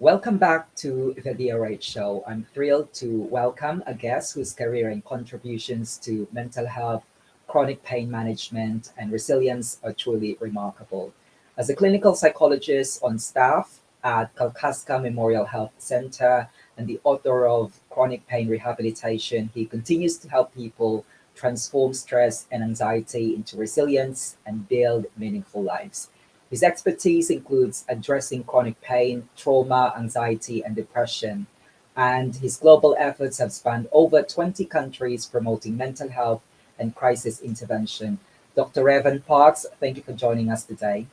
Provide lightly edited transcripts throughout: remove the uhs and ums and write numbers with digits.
Welcome back to the DRH show. I'm thrilled to welcome a guest whose career and contributions to mental health, chronic pain management, and resilience are truly remarkable. As a clinical psychologist on staff at Kalkaska Memorial Health Center and the author of Chronic Pain Rehabilitation, he continues to help people transform stress and anxiety into resilience and build meaningful lives. His expertise includes addressing chronic pain, trauma, anxiety, and depression. And his global efforts have spanned over 20 countries promoting mental health and crisis intervention. Dr. Evan Parks, thank you for joining us today.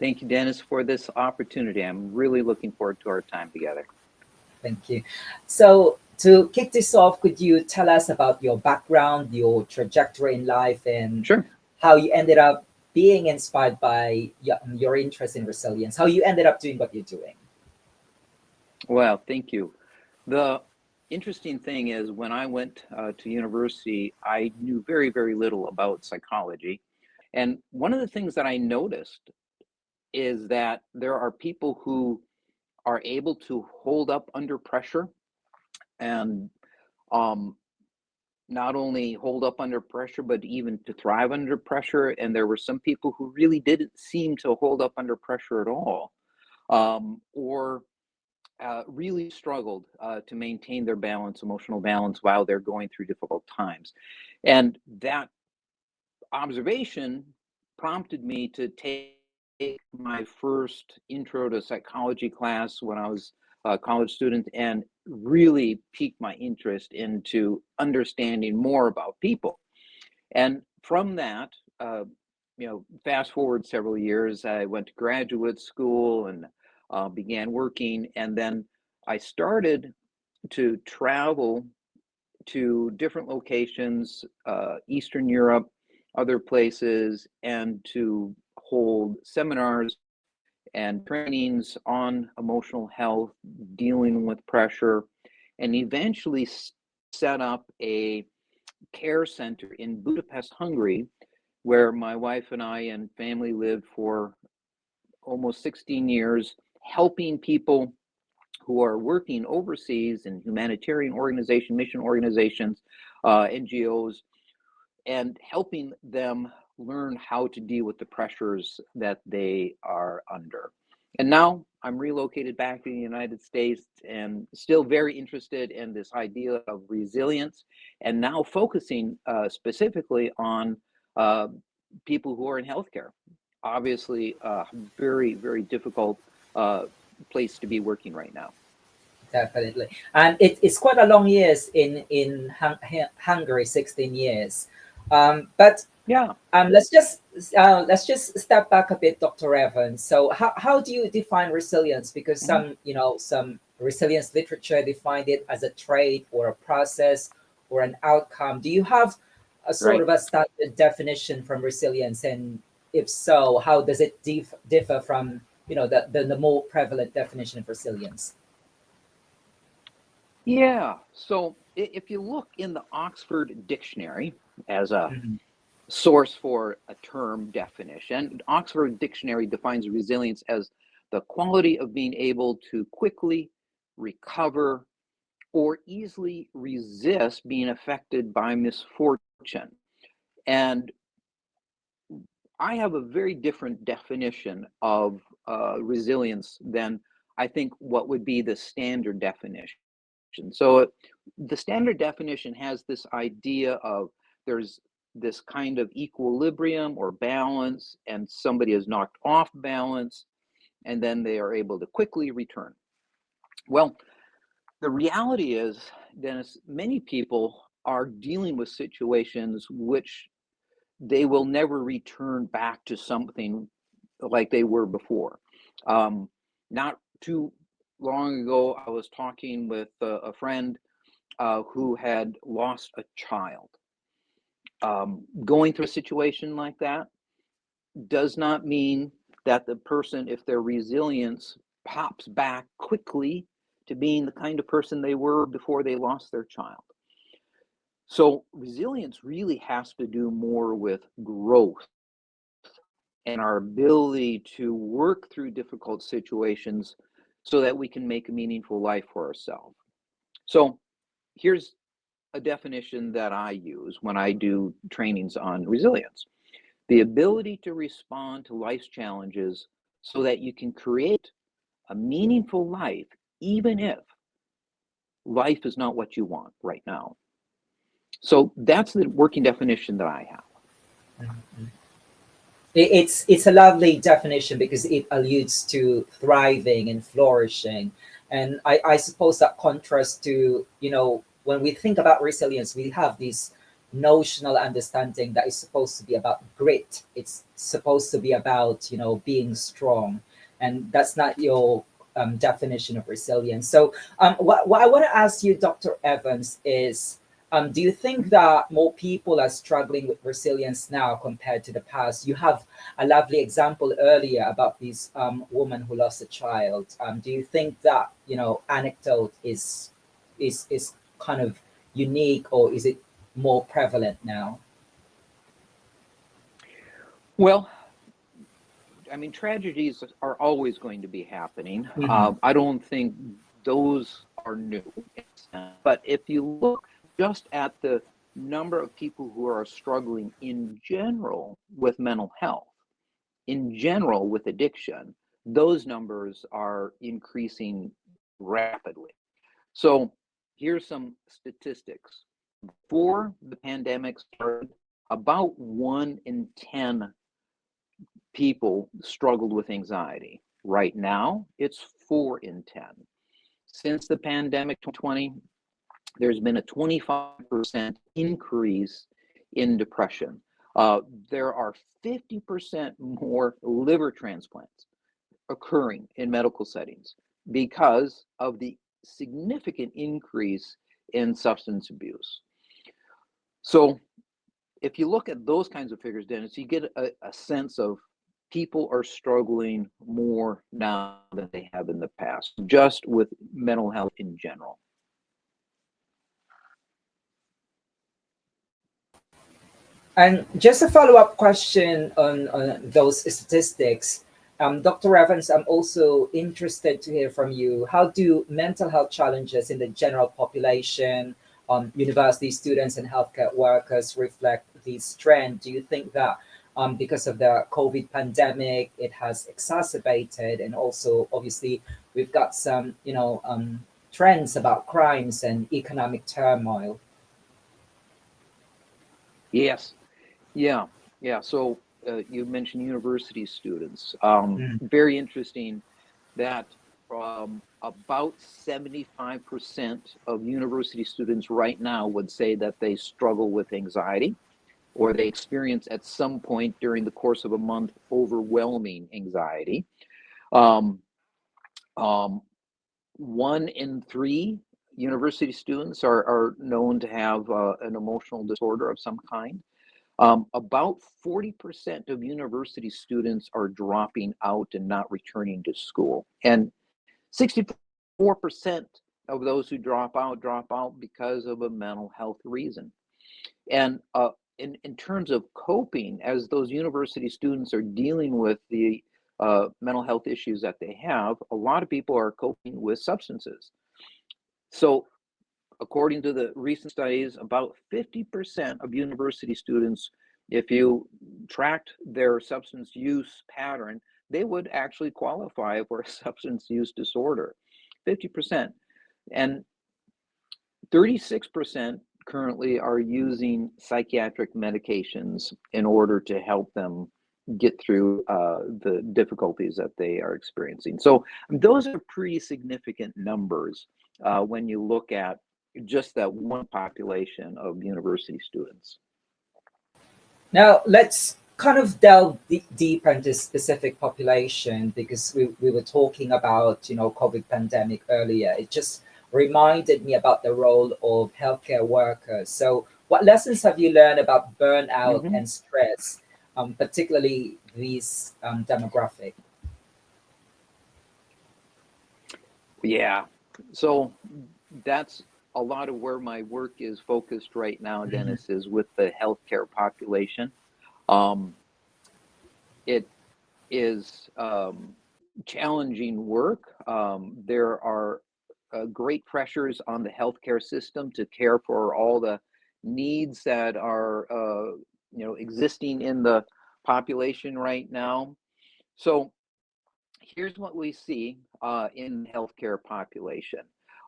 Thank you, Dennis, for this opportunity. I'm really looking forward to our time together. Thank you. So, to kick this off, could you tell us about your background, your trajectory in life, and Sure. how you ended up being inspired by your interest in resilience, how you ended up doing what you're doing? Well, thank you. The interesting thing is when I went to university, I knew very, very little about psychology. And one of the things that I noticed is that there are people who are able to hold up under pressure and um, not only hold up under pressure, but even to thrive under pressure. And there were some people who really didn't seem to hold up under pressure at all, or really struggled to maintain their balance, emotional balance, while they're going through difficult times. And that observation prompted me to take my first intro to psychology class when I was a college student and really piqued my interest into understanding more about people. And from that, fast forward several years, I went to graduate school and began working. And then I started to travel to different locations, Eastern Europe, other places, and to hold seminars and trainings on emotional health, dealing with pressure, and eventually set up a care center in Budapest, Hungary, where my wife and I and family lived for almost 16 years, helping people who are working overseas in humanitarian organizations, mission organizations, NGOs, and helping them learn how to deal with the pressures that they are under. And now I'm relocated back to the United States and still very interested in this idea of resilience, and now focusing specifically on people who are in healthcare. Obviously, a very, very difficult place to be working right now. Definitely. And it's quite a long years in Hungary, 16 years. But Yeah. let's just step back a bit, Dr. Evans. So how do you define resilience? Because Mhm. some resilience literature defined it as a trait or a process or an outcome. Do you have a sort Right. of a standard definition from resilience? And if so, how does it differ from the more prevalent definition of resilience? Yeah. So if you look in the Oxford Dictionary as a Mhm. source for a term definition, Oxford Dictionary defines resilience as the quality of being able to quickly recover or easily resist being affected by misfortune. And I have a very different definition of resilience than I think what would be the standard definition. So the standard definition has this idea of there's this kind of equilibrium or balance, and somebody is knocked off balance, and then they are able to quickly return. Well, the reality is, Dennis, many people are dealing with situations which they will never return back to something like they were before. Not too long ago, I was talking with a friend who had lost a child. Going through a situation like that does not mean that the person, if their resilience pops back quickly to being the kind of person they were before they lost their child. So resilience really has to do more with growth and our ability to work through difficult situations so that we can make a meaningful life for ourselves. So here's a definition that I use when I do trainings on resilience: the ability to respond to life's challenges so that you can create a meaningful life, even if life is not what you want right now. So that's the working definition that I have. Mhm. It's a lovely definition because it alludes to thriving and flourishing, and I suppose that contrasts to, when we think about resilience, we have this notional understanding that is supposed to be about grit. It's supposed to be about being strong, and that's not your definition of resilience. So what I want to ask you, Dr. Evans, is do you think that more people are struggling with resilience now compared to the past? You have a lovely example earlier about this woman who lost a child. Do you think that anecdote is kind of unique, or is it more prevalent now? Well, I mean, tragedies are always going to be happening. Hmm. I don't think those are new. But if you look just at the number of people who are struggling in general with mental health, in general with addiction, those numbers are increasing rapidly. So here's some statistics. Before the pandemic started, about 1 in 10 people struggled with anxiety. Right now, it's 4 in 10. Since the pandemic 2020, there's been a 25% increase in depression. There are 50% more liver transplants occurring in medical settings because of the significant increase in substance abuse. So if you look at those kinds of figures, Dennis, you get a sense of people are struggling more now than they have in the past, just with mental health in general. And just a follow-up question on those statistics. Dr. Evans, I'm also interested to hear from you. How do mental health challenges in the general population, university students and healthcare workers reflect this trend? Do you think that because of the COVID pandemic, it has exacerbated, and also obviously we've got some, trends about crimes and economic turmoil? Yes, yeah, yeah. So you mentioned university students. Mm. Very interesting that about 75% of university students right now would say that they struggle with anxiety, or they experience at some point during the course of a month overwhelming anxiety. Um, um, 1 in 3 university students are known to have an emotional disorder of some kind. About 40% of university students are dropping out and not returning to school. And 64% of those who drop out because of a mental health reason. And in terms of coping, as those university students are dealing with the mental health issues that they have, a lot of people are coping with substances. So according to the recent studies, about 50% of university students, if you tracked their substance use pattern, they would actually qualify for a substance use disorder. 50%. And 36% currently are using psychiatric medications in order to help them get through the difficulties that they are experiencing. So those are pretty significant numbers when you look at just that one population of university students. Now, let's kind of delve deeper into specific population, because we were talking about, COVID pandemic earlier. It just reminded me about the role of healthcare workers. So what lessons have you learned about burnout Hmm. and stress, particularly these demographic? Yeah. So that's a lot of where my work is focused right now, Mhm. Dennis, is with the healthcare population. Um, it is challenging work. There are great pressures on the healthcare system to care for all the needs that are existing in the population right now. So here's what we see in the healthcare population.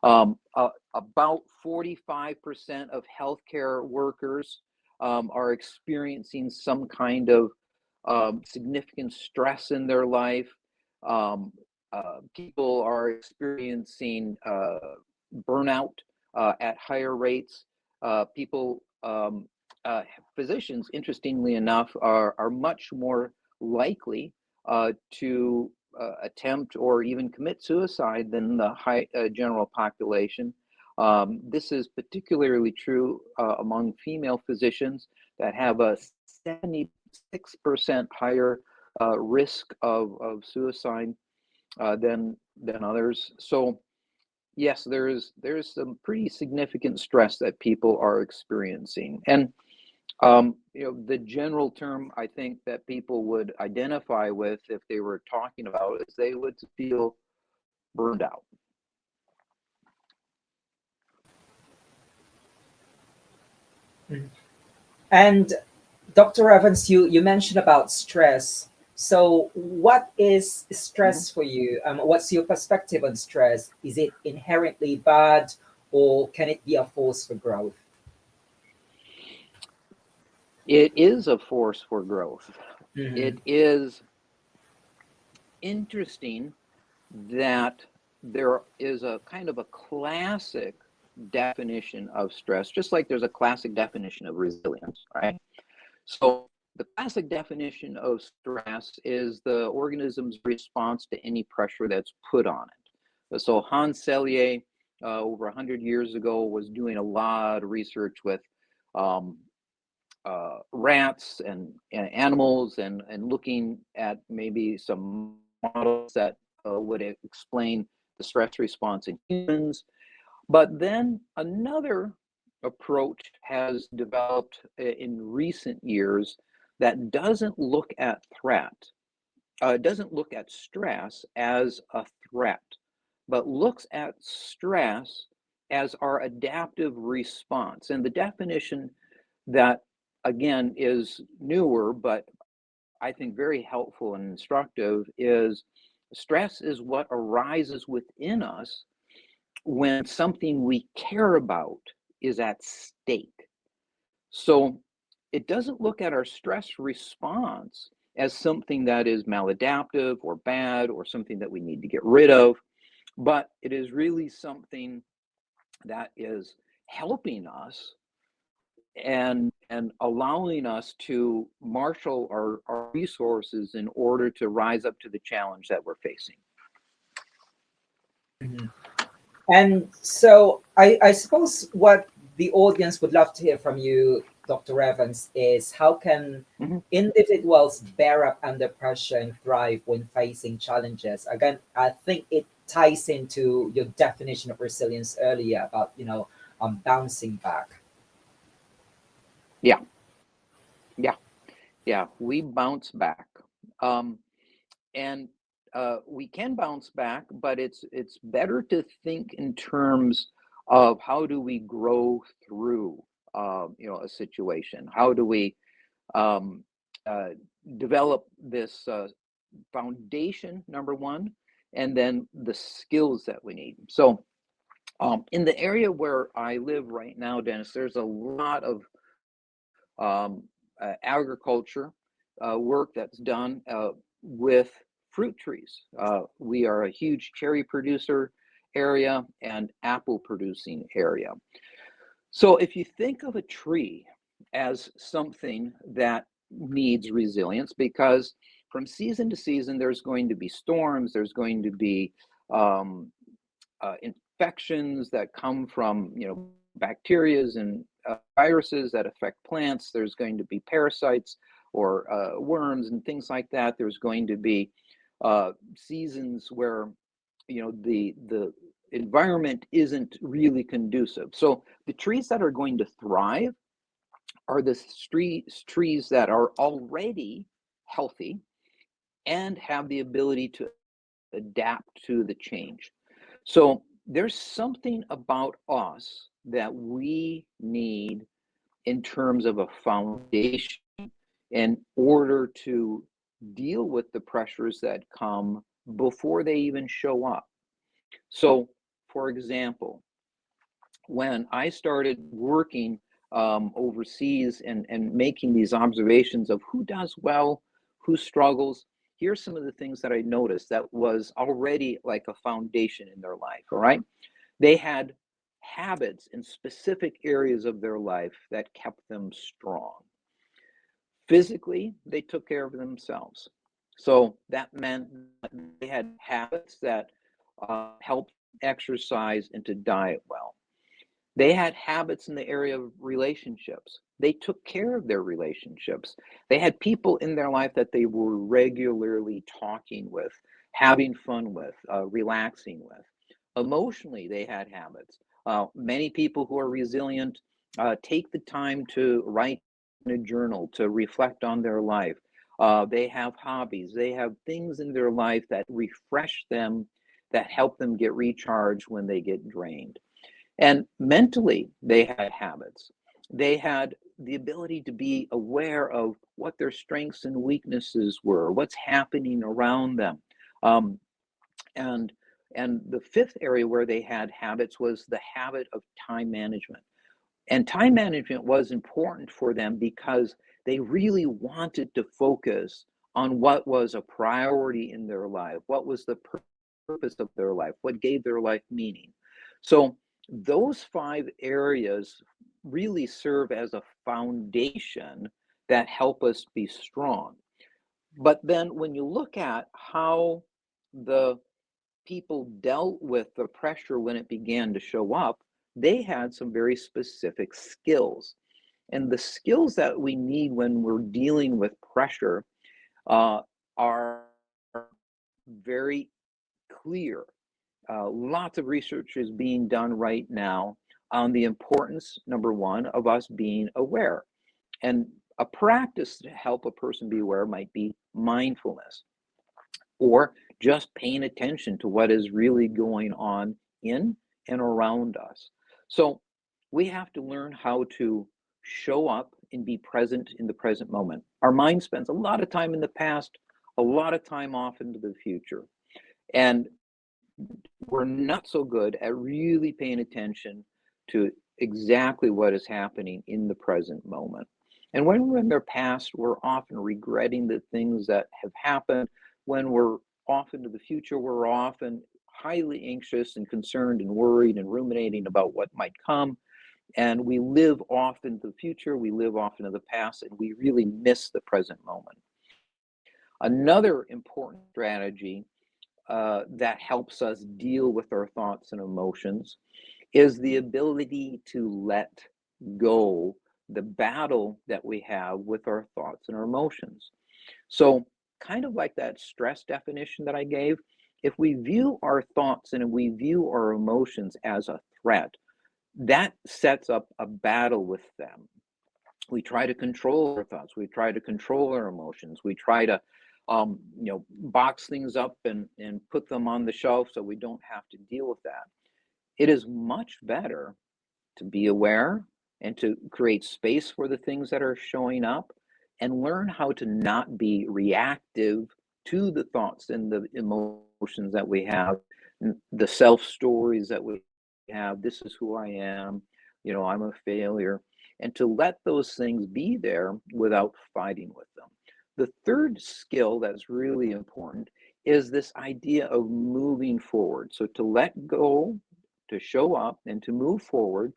About 45% of healthcare workers are experiencing some kind of significant stress in their life. People are experiencing burnout at higher rates. Physicians, interestingly enough, are much more likely to attempt or even commit suicide than the general population. This is particularly true among female physicians that have a 76% higher risk of suicide than others. So yes, there's some pretty significant stress that people are experiencing. And the general term I think that people would identify with if they were talking about it is they would feel burned out. And Dr. Evans, you mentioned about stress. So, what is stress for you? What's your perspective on stress? Is it inherently bad, or can it be a force for growth? It is a force for growth. Mhm. It is interesting that there is a kind of a classic definition of stress, just like there's a classic definition of resilience, right? So the classic definition of stress is the organism's response to any pressure that's put on it. So Hans Selye, over 100 years ago, was doing a lot of research with um, rats and animals and looking at maybe some models that would explain the stress response in humans. But then another approach has developed in recent years that doesn't look at doesn't look at stress as a threat, but looks at stress as our adaptive response. And the definition that, again, is newer, but I think very helpful and instructive, is stress is what arises within us when something we care about is at stake. So it doesn't look at our stress response as something that is maladaptive or bad or something that we need to get rid of, but it is really something that is helping us and allowing us to marshal our resources in order to rise up to the challenge that we're facing. Mhm. And so I suppose what the audience would love to hear from you, Dr. Evans, is how can Mm-hmm. individuals bear up under pressure and thrive when facing challenges? Again, I think it ties into your definition of resilience earlier about, bouncing back. Yeah, yeah, yeah. We bounce back. Um, and we can bounce back, but it's better to think in terms of how do we grow through a situation. How do we um, uh, develop this foundation, number one, and then the skills that we need. So in the area where I live right now, Dennis, there's a lot of agriculture work that's done with fruit trees. We are a huge cherry producer area and apple producing area. So if you think of a tree as something that needs resilience, because from season to season, there's going to be storms, there's going to be um, infections that come from, bacterias and viruses that affect plants. There's going to be parasites or worms and things like that. There's going to be seasons where the environment isn't really conducive. So the trees that are going to thrive are the trees that are already healthy and have the ability to adapt to the change. So there's something about us that we need in terms of a foundation in order to deal with the pressures that come before they even show up. So, for example, when I started working overseas and making these observations of who does well, who struggles, here's some of the things that I noticed that was already like a foundation in their life. All right. They had habits in specific areas of their life that kept them strong. Physically, they took care of themselves. So that meant they had habits that helped exercise and to diet well. They had habits in the area of relationships. They took care of their relationships. They had people in their life that they were regularly talking with, having fun with, relaxing with. Emotionally, they had habits. Many people who are resilient take the time to write in a journal, to reflect on their life. They have hobbies. They have things in their life that refresh them, that help them get recharged when they get drained. And mentally, they had habits. They had the ability to be aware of what their strengths and weaknesses were, what's happening around them. Um, and and the fifth area where they had habits was the habit of time management. And time management was important for them because they really wanted to focus on what was a priority in their life, what was the purpose of their life, what gave their life meaning. So those five areas really serve as a foundation that help us be strong. But then when you look at how the people dealt with the pressure when it began to show up, they had some very specific skills. And the skills that we need when we're dealing with pressure are very clear. Lots of research is being done right now on the importance, number one, of us being aware. And a practice to help a person be aware might be mindfulness, or just paying attention to what is really going on in and around us. So we have to learn how to show up and be present in the present moment. Our mind spends a lot of time in the past, a lot of time off into the future. And we're not so good at really paying attention to exactly what is happening in the present moment. And when we're in the past, we're often regretting the things that have happened. When we're off into the future, we're often highly anxious and concerned and worried and ruminating about what might come. And we live off into the future, we live off into the past, and we really miss the present moment. Another important strategy that helps us deal with our thoughts and emotions is the ability to let go the battle that we have with our thoughts and our emotions. So, kind of like that stress definition that I gave, if we view our thoughts and we view our emotions as a threat, that sets up a battle with them. We try to control our thoughts, we try to control our emotions, we try to box things up and put them on the shelf so we don't have to deal with that. It is much better to be aware and to create space for the things that are showing up and learn how to not be reactive to the thoughts and the emotions that we have, the self stories that we have. This is who I am, I'm a failure, and to let those things be there without fighting with them. The third skill that's really important is this idea of moving forward. So to let go, to show up, and to move forward.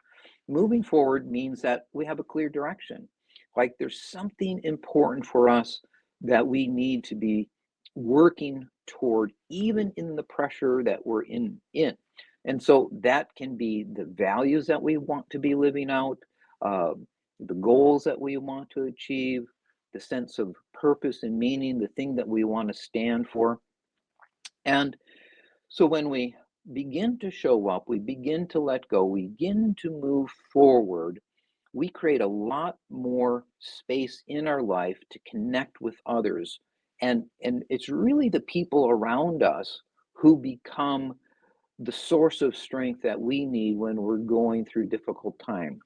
Moving forward means that we have a clear direction. Like there's something important for us that we need to be working toward, even in the pressure that we're in. And so that can be the values that we want to be living out, uh, the goals that we want to achieve, the sense of purpose and meaning, the thing that we want to stand for. And so when we begin to show up, we begin to let go, we begin to move forward, we create a lot more space in our life to connect with others. And it's really the people around us who become the source of strength that we need when we're going through difficult time.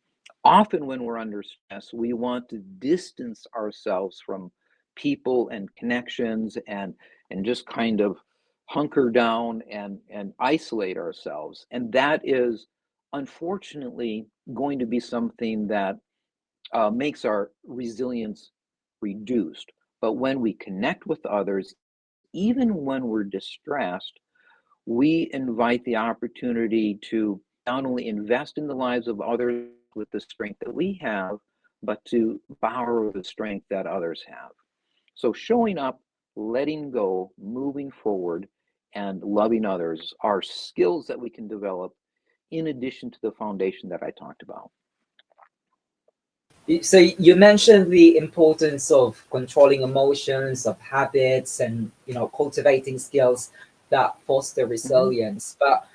Often when we're under stress, we want to distance ourselves from people and connections and just kind of hunker down and isolate ourselves. And that is unfortunately going to be something that makes our resilience reduced. But when we connect with others, even when we're distressed, we invite the opportunity to not only invest in the lives of others with the strength that we have, but to borrow the strength that others have. So showing up, letting go, moving forward, and loving others are skills that we can develop in addition to the foundation that I talked about. So you mentioned the importance of controlling emotions, of habits, and cultivating skills that foster Mhm. resilience. But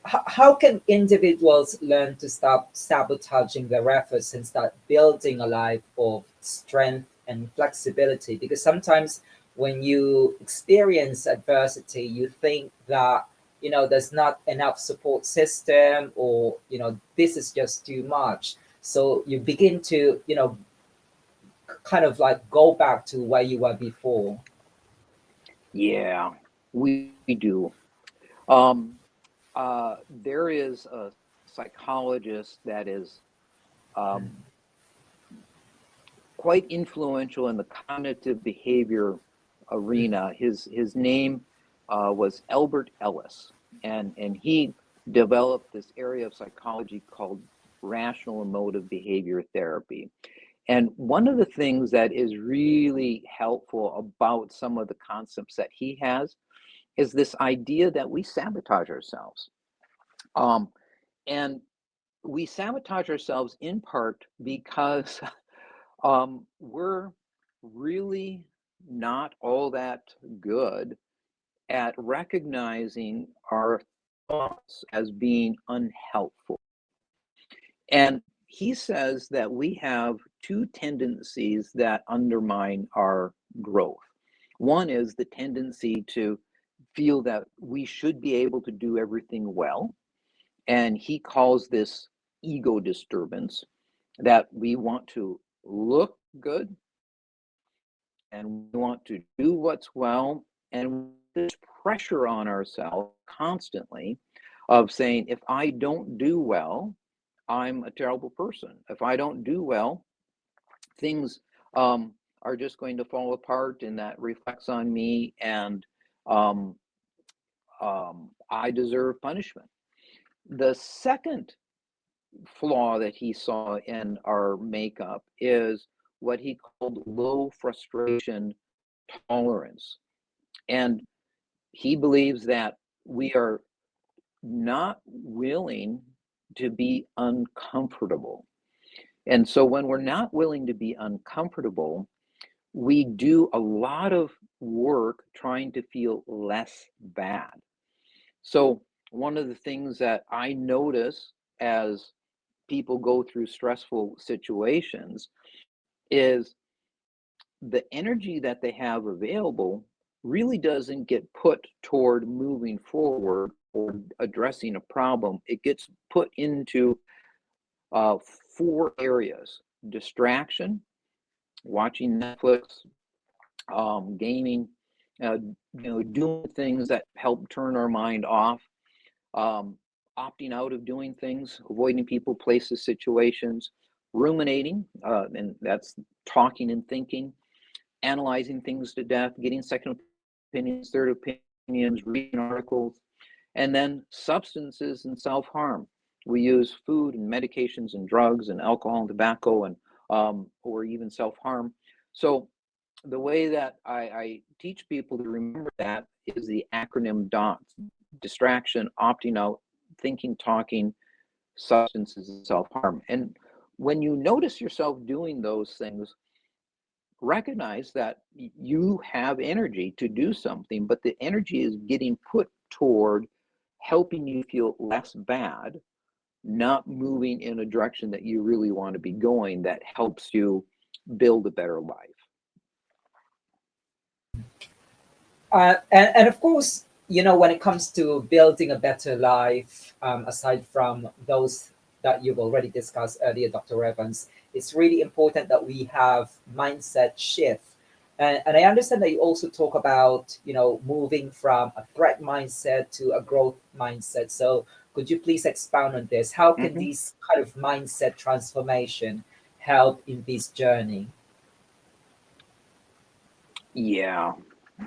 how can individuals learn to stop sabotaging their efforts and start building a life of strength and flexibility? Because sometimes when you experience adversity, you think that there's not enough support system, or this is just too much. So you begin to kind of like go back to where you were before. Yeah, we do. Um, there is a psychologist that is um, quite influential in the cognitive behavior arena. His name was Albert Ellis, and he developed this area of psychology called rational emotive behavior therapy. And one of the things that is really helpful about some of the concepts that he has is this idea that we sabotage ourselves. Um, and we sabotage ourselves in part because we're really not all that good at recognizing our thoughts as being unhelpful. And he says that we have two tendencies that undermine our growth. One is the tendency to feel that we should be able to do everything well. And he calls this ego disturbance, that we want to look good and we want to do what's well. And this pressure on ourselves constantly of saying, if I don't do well, I'm a terrible person. If I don't do well, things are just going to fall apart, and that reflects on me, and um, I deserve punishment. The second flaw that he saw in our makeup is what he called low frustration tolerance. And he believes that we are not willing to be uncomfortable. And so when we're not willing to be uncomfortable, we do a lot of work trying to feel less bad. So one of the things that I notice as people go through stressful situations is the energy that they have available really doesn't get put toward moving forward or addressing a problem. It gets put into uh, four areas: distraction, watching Netflix, gaming, doing things that help turn our mind off, um, opting out of doing things, avoiding people, places, situations, ruminating, and that's talking and thinking, analyzing things to death, getting second opinions, third opinions, reading articles, and then substances and self harm. We use food and medications and drugs and alcohol and tobacco and or even self harm. So the way that I teach people to remember that is the acronym DOTS: distraction, opting out, thinking, talking, substances, and self harm. And when you notice yourself doing those things, recognize that you have energy to do something, but the energy is getting put toward helping you feel less bad, not moving in a direction that you really want to be going that helps you build a better life. And of course, when it comes to building a better life, aside from those that you've already discussed earlier, Dr. Evans, it's really important that we have mindset shift. And I understand that you also talk about, moving from a threat mindset to a growth mindset. So could you please expound on this? How can Hmm. these kind of mindset transformation help in this journey? Yeah,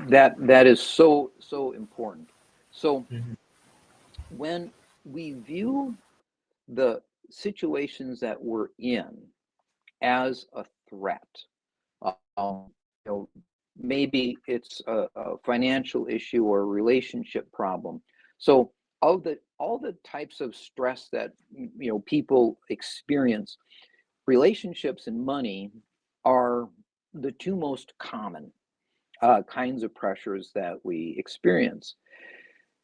that is so important. So Mhm. when we view the situations that we're in as a threat, um, you know, maybe it's a financial issue or a relationship problem. So all the types of stress that people experience, relationships and money are the two most common kinds of pressures that we experience.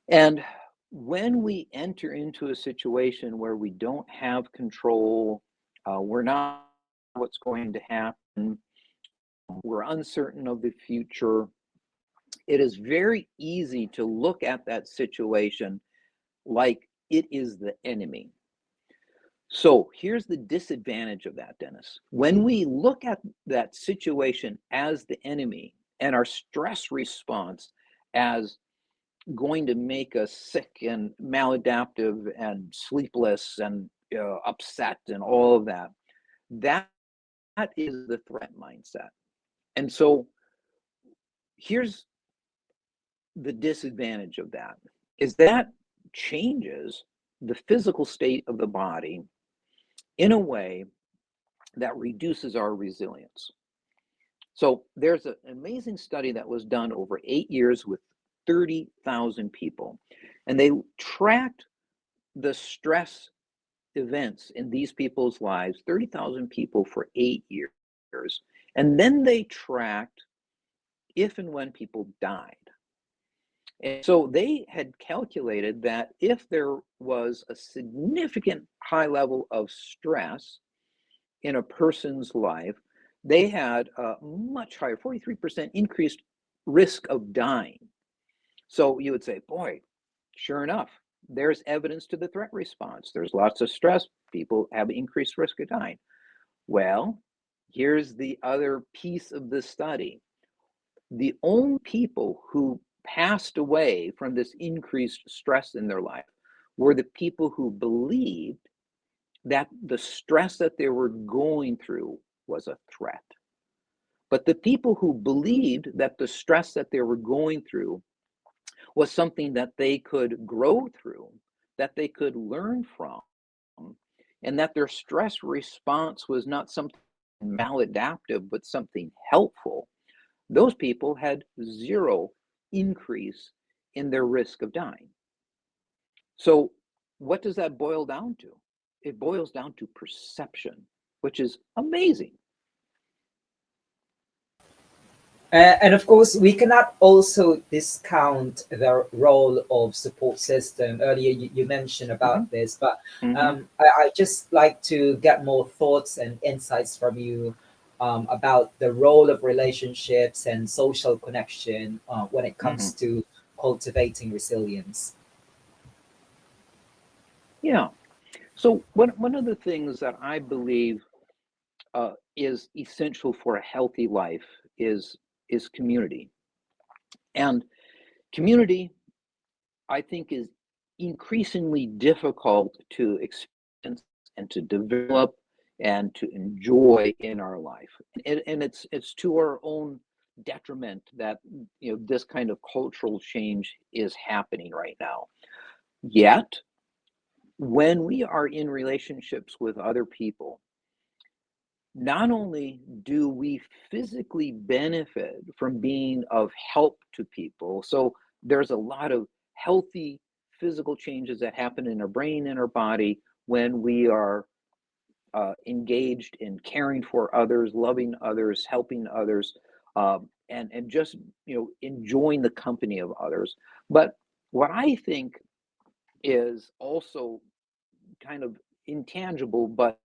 And when we enter into a situation where we don't have control, we're not what's going to happen, we're uncertain of the future, it is very easy to look at that situation like it is the enemy. So here's the disadvantage of that, Dennis. When we look at that situation as the enemy and our stress response as going to make us sick and maladaptive and sleepless and upset and all of that, that is the threat mindset. And so here's the disadvantage of that is that changes the physical state of the body in a way that reduces our resilience. So there's an amazing study that was done over 8 years with 30,000 people, and they tracked the stress events in these people's lives, 30,000 people for 8 years. And then they tracked if and when people died. And so they had calculated that if there was a significant high level of stress in a person's life, they had a much higher, 43% increased risk of dying. So you would say, boy, sure enough, there's evidence to the threat response. There's lots of stress. People have increased risk of dying. Well, here's the other piece of the study. The only people who passed away from this increased stress in their life were the people who believed that the stress that they were going through was a threat. But the people who believed that the stress that they were going through was something that they could grow through, that they could learn from, and that their stress response was not something maladaptive, but something helpful, those people had zero increase in their risk of dying. So, what does that boil down to? It boils down to perception, which is amazing. And of course, we cannot also discount the role of support system. Earlier, you mentioned Hmm. about this, but Hmm. I just like to get more thoughts and insights from you about the role of relationships and social connection when it comes Hmm. to cultivating resilience. Yeah. So, one of the things that I believe is essential for a healthy life is community. And community, I think, is increasingly difficult to experience and to develop and to enjoy in our life. And it's to our own detriment that this kind of cultural change is happening right now. Yet, when we are in relationships with other people, not only do we physically benefit from being of help to people, so there's a lot of healthy physical changes that happen in our brain and our body when we are engaged in caring for others, loving others, helping others, and just enjoying the company of others. But what I think is also kind of intangible, but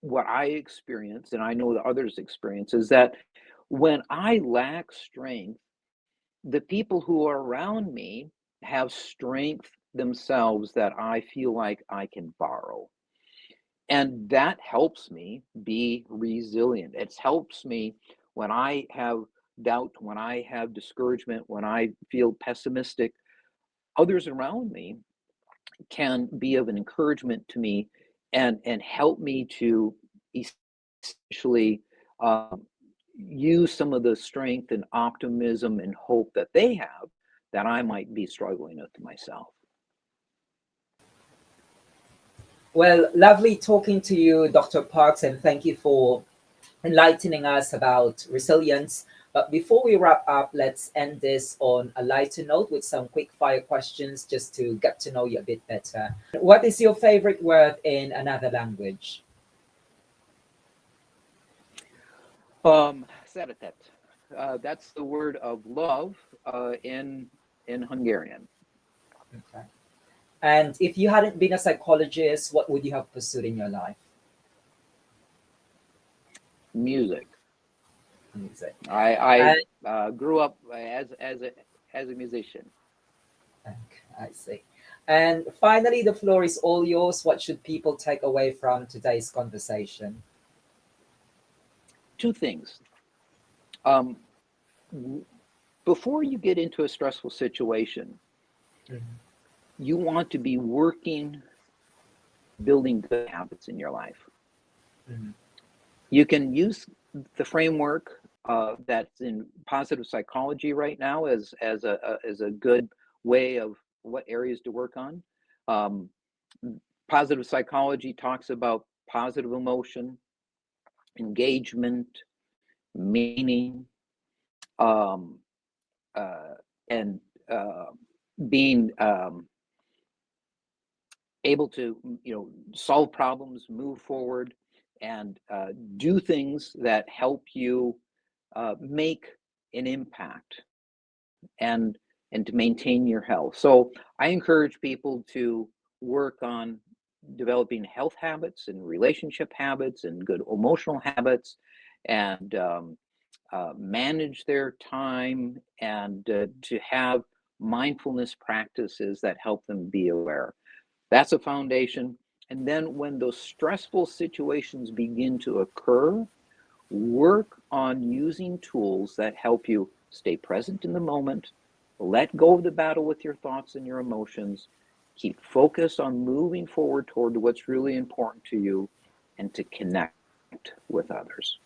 what I experience, and I know that others experience, is that when I lack strength the people who are around me have strength themselves that I feel like I can borrow. And that helps me be resilient. It helps me when I have doubt, when I have discouragement, when I feel pessimistic. Others around me can be of an encouragement to me and help me to essentially use some of the strength and optimism and hope that they have that I might be struggling with myself. Well, lovely talking to you, Dr. Parks, and thank you for enlightening us about resilience. But before we wrap up, let's end this on a lighter note with some quick fire questions just to get to know you a bit better. What is your favorite word in another language? Szeretet. That's the word of love in Hungarian. Okay. And if you hadn't been a psychologist, what would you have pursued in your life? Music. Music. I grew up as a musician. Okay, I see. And finally, the floor is all yours. What should people take away from today's conversation? Two things. Before you get into a stressful situation, you want to be working, building good habits in your life. You can use the framework that's in positive psychology right now as a good way of what areas to work on. Positive psychology talks about positive emotion, engagement, meaning, and being able to solve problems, move forward, and do things that help you make an impact and to maintain your health. So I encourage people to work on developing health habits and relationship habits and good emotional habits, and manage their time, and to have mindfulness practices that help them be aware. That's a foundation. And then when those stressful situations begin to occur, work on using tools that help you stay present in the moment, let go of the battle with your thoughts and your emotions, keep focused on moving forward toward what's really important to you, and to connect with others.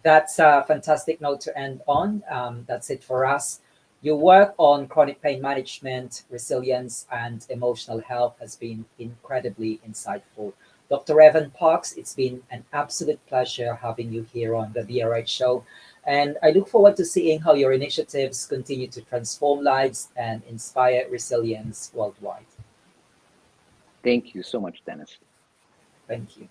That's a fantastic note to end on. That's it for us. Your work on chronic pain management, resilience, and emotional health has been incredibly insightful. Dr. Evan Parks, it's been an absolute pleasure having you here on the BRH show. And I look forward to seeing how your initiatives continue to transform lives and inspire resilience worldwide. Thank you so much, Dennis. Thank you.